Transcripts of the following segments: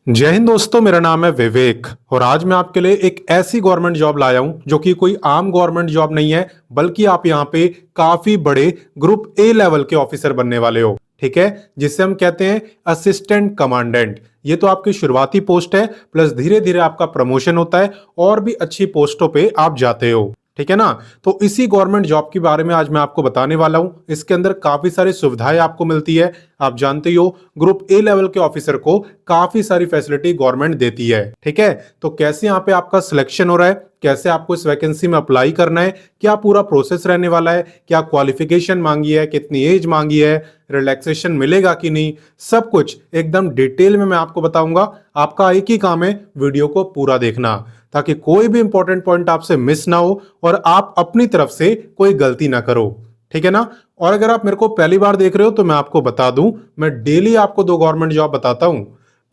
जय हिंद दोस्तों, मेरा नाम है विवेक और आज मैं आपके लिए एक ऐसी गवर्नमेंट जॉब लाया हूं जो कि कोई आम गवर्नमेंट जॉब नहीं है, बल्कि आप यहां पे काफी बड़े ग्रुप ए लेवल के ऑफिसर बनने वाले हो। ठीक है, जिसे हम कहते हैं असिस्टेंट कमांडेंट। ये तो आपकी शुरुआती पोस्ट है, प्लस धीरे धीरे आपका प्रमोशन होता है और भी अच्छी पोस्टों पे आप जाते हो। ठीक है ना। तो इसी गवर्नमेंट जॉब के बारे में आज मैं आपको बताने वाला हूं। इसके अंदर काफी सारी सुविधाएं आपको मिलती है। आप जानते ही हो, ग्रुप ए लेवल के ऑफिसर को काफी सारी फैसिलिटी गवर्नमेंट देती है। ठीक है, तो कैसे यहाँ पे आपका सिलेक्शन हो रहा है, कैसे आपको इस वैकेंसी में अप्लाई करना है, क्या पूरा प्रोसेस रहने वाला है, क्या क्वालिफिकेशन मांगी है, कितनी एज मांगी है, रिलैक्सेशन मिलेगा कि नहीं, सब कुछ एकदम डिटेल में मैं आपको बताऊंगा। आपका एक ही काम है, वीडियो को पूरा देखना, ताकि कोई भी इंपॉर्टेंट पॉइंट आपसे मिस ना हो और आप अपनी तरफ से कोई गलती ना करो। ठीक है ना। और अगर आप मेरे को पहली बार देख रहे हो तो मैं आपको बता दूं, मैं डेली आपको 2 गवर्नमेंट जॉब बताता हूं।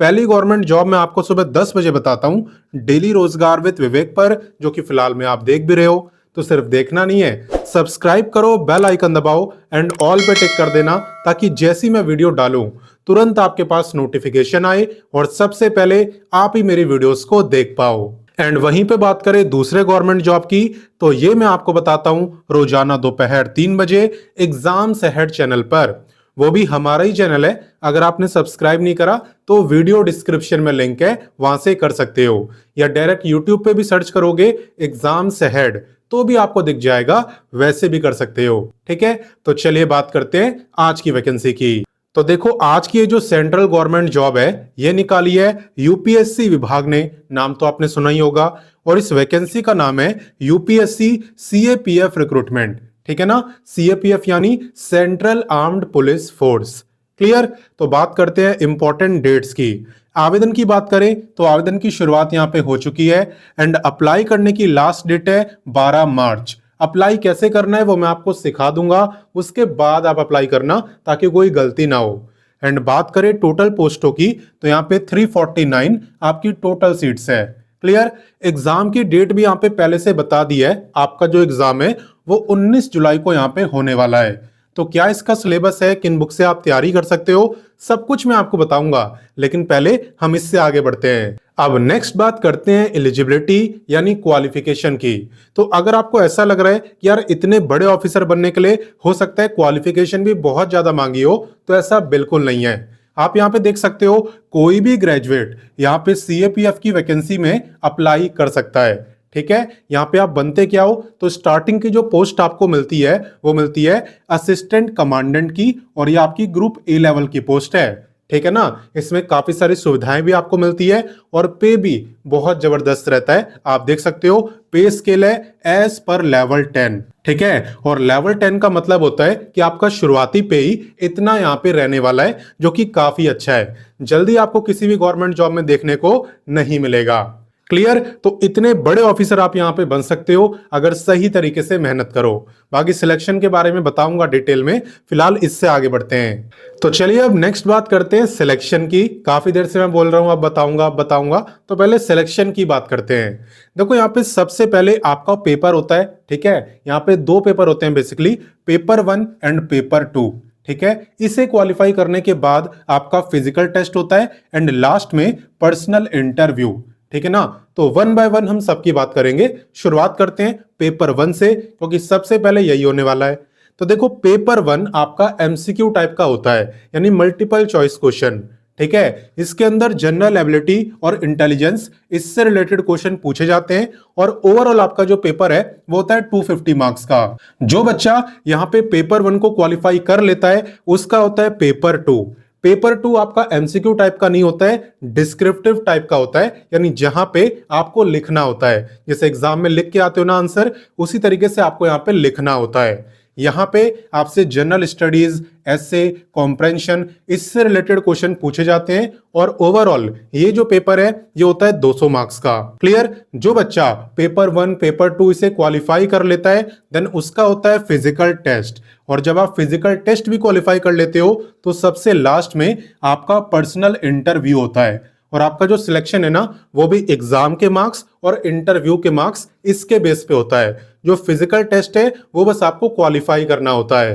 पहली गवर्नमेंट जॉब मैं आपको सुबह 10 बजे बताता हूं, डेली रोजगार विद विवेक पर, जो कि फिलहाल में आप देख भी रहे हो। तो सिर्फ देखना नहीं है, सब्सक्राइब करो, बेल आइकन दबाओ एंड ऑल पे टिक कर देना, ताकि जैसी मैं वीडियो डालूं तुरंत आपके पास नोटिफिकेशन आए और सबसे पहले आप ही मेरी वीडियोस को देख पाओ। एंड वहीं पे बात करें दूसरे गवर्नमेंट जॉब की, तो ये मैं आपको बताता हूं रोजाना दोपहर 3 बजे एग्जाम से हेड चैनल पर। वो भी हमारा ही चैनल है। अगर आपने सब्सक्राइब नहीं करा तो वीडियो डिस्क्रिप्शन में लिंक है, वहां से कर सकते हो, या डायरेक्ट यूट्यूब पे भी सर्च करोगे एग्जाम से हेड तो भी आपको दिख जाएगा, वैसे भी कर सकते हो। ठीक है, तो चलिए बात करते हैं आज की वैकेंसी की। तो देखो, आज की ये जो सेंट्रल गवर्नमेंट जॉब है ये निकाली है यूपीएससी विभाग ने, नाम तो आपने सुना ही होगा, और इस वैकेंसी का नाम है यूपीएससी सीएपीएफ रिक्रूटमेंट। ठीक है ना, सीएपीएफ यानी central armed police force. Clear. तो बात करते हैं इंपॉर्टेंट डेट्स की। आवेदन की बात करें तो आवेदन की शुरुआत यहां पे हो चुकी है एंड अप्लाई करने की लास्ट डेट है 12 मार्च। अप्लाई कैसे करना है वो मैं आपको सिखा दूंगा, उसके बाद आप अप्लाई करना ताकि कोई गलती ना हो। एंड बात करें टोटल पोस्टों की तो यहाँ पे 349 आपकी टोटल सीट्स है। क्लियर। एग्जाम की डेट भी यहाँ पे पहले से बता दी है। आपका जो एग्जाम है वो 19 जुलाई को यहाँ पे होने वाला है। तो क्या इसका सिलेबस है, किन बुक से आप तैयारी कर सकते हो, सब कुछ मैं आपको बताऊंगा, लेकिन पहले हम इससे आगे बढ़ते हैं। अब नेक्स्ट बात करते हैं एलिजिबिलिटी यानी क्वालिफिकेशन की। तो अगर आपको ऐसा लग रहा है कि यार इतने बड़े ऑफिसर बनने के लिए हो सकता है क्वालिफिकेशन भी बहुत ज्यादा मांगी हो, तो ऐसा बिल्कुल नहीं है। आप यहाँ पे देख सकते हो, कोई भी ग्रेजुएट यहाँ पे सीएपीएफ की वैकेंसी में अप्लाई कर सकता है। ठीक है, यहाँ पे आप बनते क्या हो, तो स्टार्टिंग की जो पोस्ट आपको मिलती है वो मिलती है असिस्टेंट कमांडेंट की, और ये आपकी ग्रुप ए लेवल की पोस्ट है। ठीक है ना। इसमें काफी सारी सुविधाएं भी आपको मिलती है और पे भी बहुत जबरदस्त रहता है। आप देख सकते हो, पे स्केल है एज पर लेवल 10। ठीक है, और लेवल 10 का मतलब होता है कि आपका शुरुआती पे ही इतना यहाँ पे रहने वाला है, जो कि काफी अच्छा है। जल्दी आपको किसी भी गवर्नमेंट जॉब में देखने को नहीं मिलेगा। क्लियर। तो इतने बड़े ऑफिसर आप यहां पे बन सकते हो अगर सही तरीके से मेहनत करो। बाकी सिलेक्शन के बारे में बताऊंगा डिटेल में, फिलहाल इससे आगे बढ़ते हैं। तो चलिए अब नेक्स्ट बात करते हैं सिलेक्शन की। काफी देर से मैं बोल रहा हूं अब बताऊंगा, तो पहले सिलेक्शन की बात करते हैं। देखो, यहाँ पे सबसे पहले आपका पेपर होता है। ठीक है, यहाँ पे 2 पेपर होते हैं बेसिकली, पेपर 1 एंड पेपर 2। ठीक है, इसे क्वालिफाई करने के बाद आपका फिजिकल टेस्ट होता है एंड लास्ट में पर्सनल इंटरव्यू। ठीक है ना। तो 1 बाय 1 हम सबकी बात करेंगे। शुरुआत करते हैं पेपर 1 से, क्योंकि सबसे पहले यही होने वाला है। तो देखो, पेपर 1 आपका एमसीक्यू टाइप का होता है, यानी मल्टीपल चॉइस क्वेश्चन। ठीक है, इसके अंदर जनरल एबिलिटी और इंटेलिजेंस, इससे रिलेटेड क्वेश्चन पूछे जाते हैं, और ओवरऑल आपका जो पेपर है वो होता है 250 मार्क्स का। जो बच्चा यहाँ पे पेपर 1 को क्वालिफाई कर लेता है उसका होता है पेपर 2। पेपर 2 आपका एमसीक्यू टाइप का नहीं होता है, डिस्क्रिप्टिव टाइप का होता है, यानी जहां पे आपको लिखना होता है। जैसे एग्जाम में लिख के आते हो ना आंसर, उसी तरीके से आपको यहाँ पे लिखना होता है। यहाँ पे आपसे जनरल स्टडीज, एसे, कॉम्प्रेंशन, इससे रिलेटेड क्वेश्चन पूछे जाते हैं, और ओवरऑल ये जो पेपर है ये होता है 200 मार्क्स का। क्लियर। जो बच्चा पेपर 1 पेपर 2 इसे क्वालिफाई कर लेता है, देन उसका होता है फिजिकल टेस्ट, और जब आप फिजिकल टेस्ट भी क्वालिफाई कर लेते हो तो सबसे लास्ट में आपका पर्सनल इंटरव्यू होता है। और आपका जो सिलेक्शन है ना वो भी एग्जाम के मार्क्स और इंटरव्यू के मार्क्स इसके बेस पे होता है। जो फिजिकल टेस्ट है वो बस आपको क्वालिफाई करना होता है।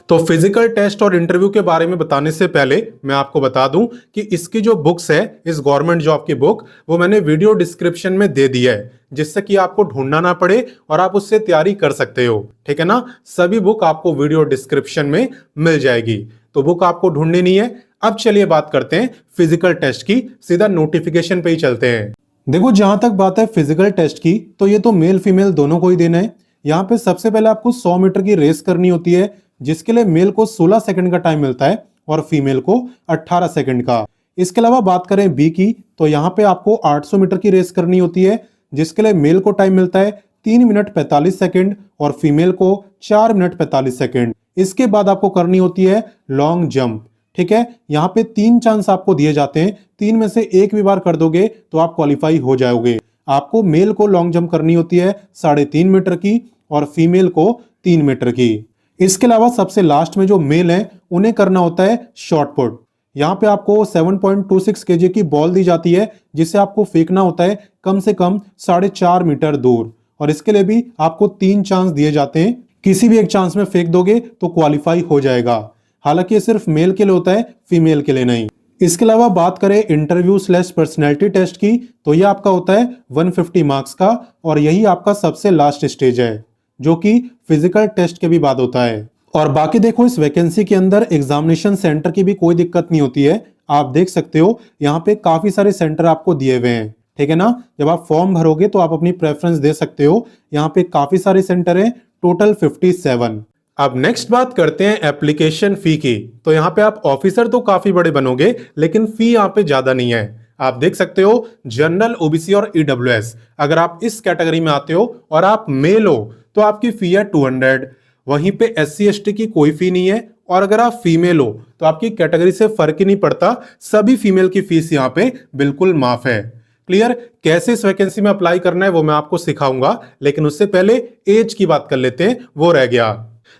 तो फिजिकल टेस्ट और इंटरव्यू के बारे में बताने से पहले मैं आपको बता दूं कि इसकी जो बुक्स है, इस गवर्नमेंट जॉब की बुक, वो मैंने वीडियो डिस्क्रिप्शन में दे दी है, जिससे कि आपको ढूंढना ना पड़े और आप उससे तैयारी कर सकते हो। ठीक है ना, सभी बुक आपको वीडियो डिस्क्रिप्शन में मिल जाएगी, तो बुक आपको ढूंढनी नहीं है। अब चलिए बात करते हैं फिजिकल टेस्ट की, सीधा नोटिफिकेशन पे ही चलते हैं। देखो, जहां तक बात है फिजिकल टेस्ट की, तो ये तो मेल फीमेल दोनों को ही देना है। यहाँ पे सबसे पहले आपको 100 मीटर की रेस करनी होती है, जिसके लिए मेल को 16 सेकंड का टाइम मिलता है और फीमेल को 18 सेकंड का। इसके अलावा बात करें बी की, तो यहाँ पे आपको 800 मीटर की रेस करनी होती है, जिसके लिए मेल को टाइम मिलता है 3 मिनट 45 सेकंड और फीमेल को 4 मिनट 45 सेकंड। इसके बाद आपको करनी होती है लॉन्ग जंप। ठीक है, यहाँ पे 3 चांस आपको दिए जाते हैं, 3 में से एक भी बार कर दोगे तो आप क्वालिफाई हो जाओगे। आपको मेल को लॉन्ग जंप करनी होती है 3.5 मीटर की और फीमेल को 3 मीटर की। इसके अलावा सबसे लास्ट में जो मेल है उन्हें करना होता है शॉट पुट। यहाँ पे आपको 7.26 kg की बॉल दी जाती है, जिसे आपको फेंकना होता है कम से कम 4.5 मीटर दूर, और इसके लिए भी आपको 3 चांस दिए जाते हैं। किसी भी एक चांस में फेंक दोगे तो क्वालिफाई हो जाएगा। हालांकि ये सिर्फ मेल के लिए होता है, फीमेल के लिए नहीं। इसके अलावा बात करें इंटरव्यू / पर्सनैलिटी टेस्ट की, तो ये आपका होता है 150 मार्क्स का, और यही आपका सबसे लास्ट स्टेज है, जो कि फिजिकल टेस्ट के भी बाद होता है। और बाकी देखो, इस वैकेंसी के अंदर एग्जामिनेशन सेंटर की भी कोई दिक्कत नहीं होती है। आप देख सकते हो यहाँ पे काफी सारे सेंटर आपको दिए हुए हैं। ठीक है ना, जब आप फॉर्म भरोगे तो आप अपनी प्रेफरेंस दे सकते हो। यहाँ पे काफी सारे सेंटर हैं, टोटल 57। अब नेक्स्ट बात करते हैं एप्लीकेशन फी की। तो यहाँ पे आप ऑफिसर तो काफी बड़े बनोगे, लेकिन फी यहाँ पे ज्यादा नहीं है। आप देख सकते हो, जनरल, ओबीसी और ईडब्ल्यूएस, अगर आप इस कैटेगरी में आते हो और आप मेल हो तो आपकी फी है 200। वहीं पे SC ST की कोई फी नहीं है, और अगर आप फीमेल हो तो आपकी कैटेगरी से फर्क ही नहीं पड़ता, सभी फीमेल की फीस यहाँ पे बिल्कुल माफ है। क्लियर? कैसे इस वैकेंसी में अप्लाई करना है वो मैं आपको सिखाऊंगा, लेकिन उससे पहले एज की बात कर लेते हैं, वो रह गया।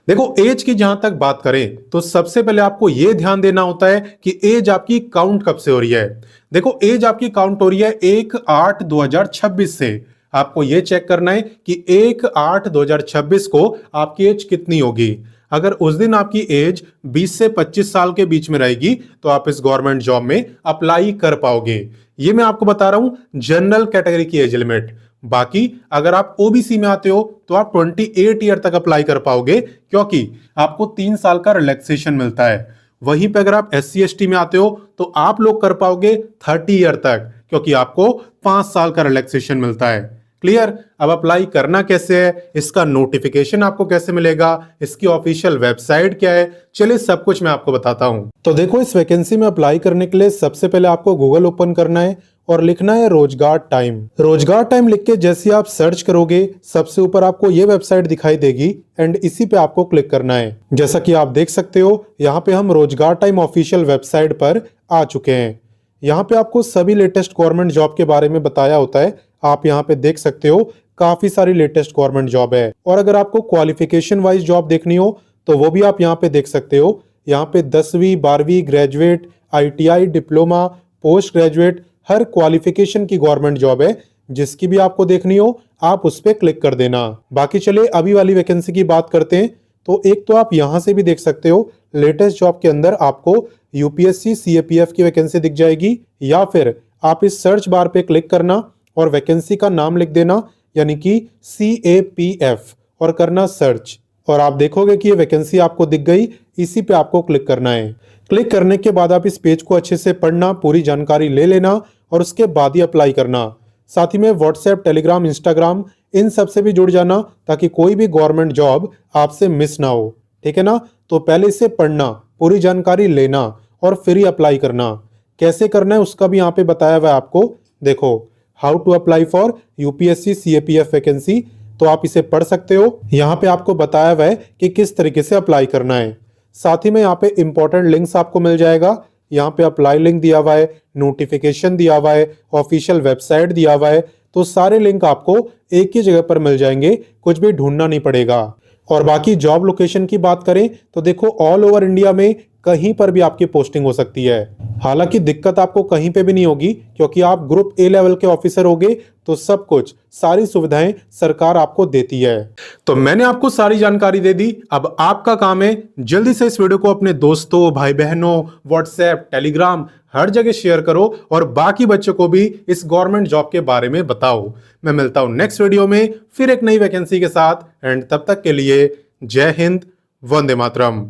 देखो, एज की जहां तक बात करें तो सबसे पहले आपको यह ध्यान देना होता है कि एज आपकी काउंट कब से हो रही है। देखो, एज आपकी काउंट हो रही है 1/8/2026 से। आपको यह चेक करना है कि 1/8/2026 को आपकी एज कितनी होगी। अगर उस दिन आपकी एज 20 से 25 साल के बीच में रहेगी तो आप इस गवर्नमेंट जॉब में अप्लाई कर पाओगे। ये मैं आपको बता रहा हूं जनरल कैटेगरी की एज लिमिट। बाकी अगर आप ओबीसी में आते हो तो आप 28 ईयर तक अप्लाई कर पाओगे, क्योंकि आपको 3 साल का रिलैक्सेशन मिलता है। वहीं पे अगर आप SC ST में आते हो तो आप लोग कर पाओगे 30 ईयर तक, क्योंकि आपको 5 साल का रिलैक्सेशन मिलता है। क्लियर? अब अप्लाई करना कैसे है, इसका नोटिफिकेशन आपको कैसे मिलेगा, इसकी ऑफिशियल वेबसाइट क्या है, चलिए सब कुछ मैं आपको बताता हूं। तो देखो, इस वैकेंसी में अप्लाई करने के लिए सबसे पहले आपको गूगल ओपन करना है और लिखना है रोजगार टाइम। रोजगार टाइम लिख के जैसे आप सर्च करोगे, सबसे ऊपर आपको ये वेबसाइट दिखाई देगी एंड इसी पे आपको क्लिक करना है। जैसा कि आप देख सकते हो, यहाँ पे हम रोजगार टाइम ऑफिशियल वेबसाइट पर आ चुके हैं। यहाँ पे आपको सभी लेटेस्ट गवर्नमेंट जॉब के बारे में बताया होता है। आप यहाँ पे देख सकते हो, काफी सारी लेटेस्ट गवर्नमेंट जॉब है। और अगर आपको क्वालिफिकेशन वाइज जॉब देखनी हो तो वो भी आप यहाँ पे देख सकते हो। यहाँ पे 10वीं 12वीं graduate, ITI, diploma, post graduate, हर क्वालिफिकेशन की गवर्नमेंट जॉब है। जिसकी भी आपको देखनी हो आप उस पर क्लिक कर देना। बाकी चले अभी वाली वैकेंसी की बात करते हैं। तो एक तो आप यहाँ से भी देख सकते हो, लेटेस्ट जॉब के अंदर आपको UPSC CAPF की वैकेंसी दिख जाएगी, या फिर आप इस सर्च बार पे क्लिक करना और वैकेंसी का नाम लिख देना, यानी कि CAPF, और करना सर्च, और आप देखोगे कि ये वैकेंसी आपको दिख गई। इसी पे आपको क्लिक करना है। क्लिक करने के बाद आप इस पेज को अच्छे से पढ़ना, पूरी जानकारी ले लेना और उसके बाद ही अप्लाई करना। साथ ही में व्हाट्सएप, टेलीग्राम, इंस्टाग्राम, इन सब से भी जुड़ जाना, ताकि कोई भी गवर्नमेंट जॉब आपसे मिस ना हो। ठीक है ना? तो पहले इसे पढ़ना, पूरी जानकारी लेना और फिर ही अप्लाई करना। कैसे करना है उसका भी यहाँ पे बताया हुआ है आपको। देखो, how to apply for UPSC CAPF vacancy, तो आप इसे पढ़ सकते हो। यहाँ पे आपको बताया हुआ है कि किस तरीके से अप्लाई करना है। साथ ही में यहाँ पे इंपॉर्टेंट लिंक्स आपको मिल जाएगा। यहाँ पे अप्लाई लिंक दिया हुआ है, नोटिफिकेशन दिया हुआ है, ऑफिशियल वेबसाइट दिया हुआ है। तो सारे लिंक आपको एक ही जगह पर मिल जाएंगे, कुछ भी ढूंढना नहीं पड़ेगा। और बाकी जॉब लोकेशन की बात करें तो देखो, ऑल ओवर इंडिया में कहीं पर भी आपकी पोस्टिंग हो सकती है। हालांकि दिक्कत आपको कहीं पे भी नहीं होगी, क्योंकि आप ग्रुप ए लेवल के ऑफिसर होगे तो सब कुछ, सारी सुविधाएं सरकार आपको देती है। तो मैंने आपको सारी जानकारी दे दी। अब आपका काम है जल्दी से इस वीडियो को अपने दोस्तों, भाई बहनों, व्हाट्सएप, टेलीग्राम हर जगह शेयर करो और बाकी बच्चों को भी इस गवर्नमेंट जॉब के बारे में बताओ। मैं मिलता हूं नेक्स्ट वीडियो में फिर एक नई वैकेंसी के साथ, एंड तब तक के लिए जय हिंद, वंदे मातरम।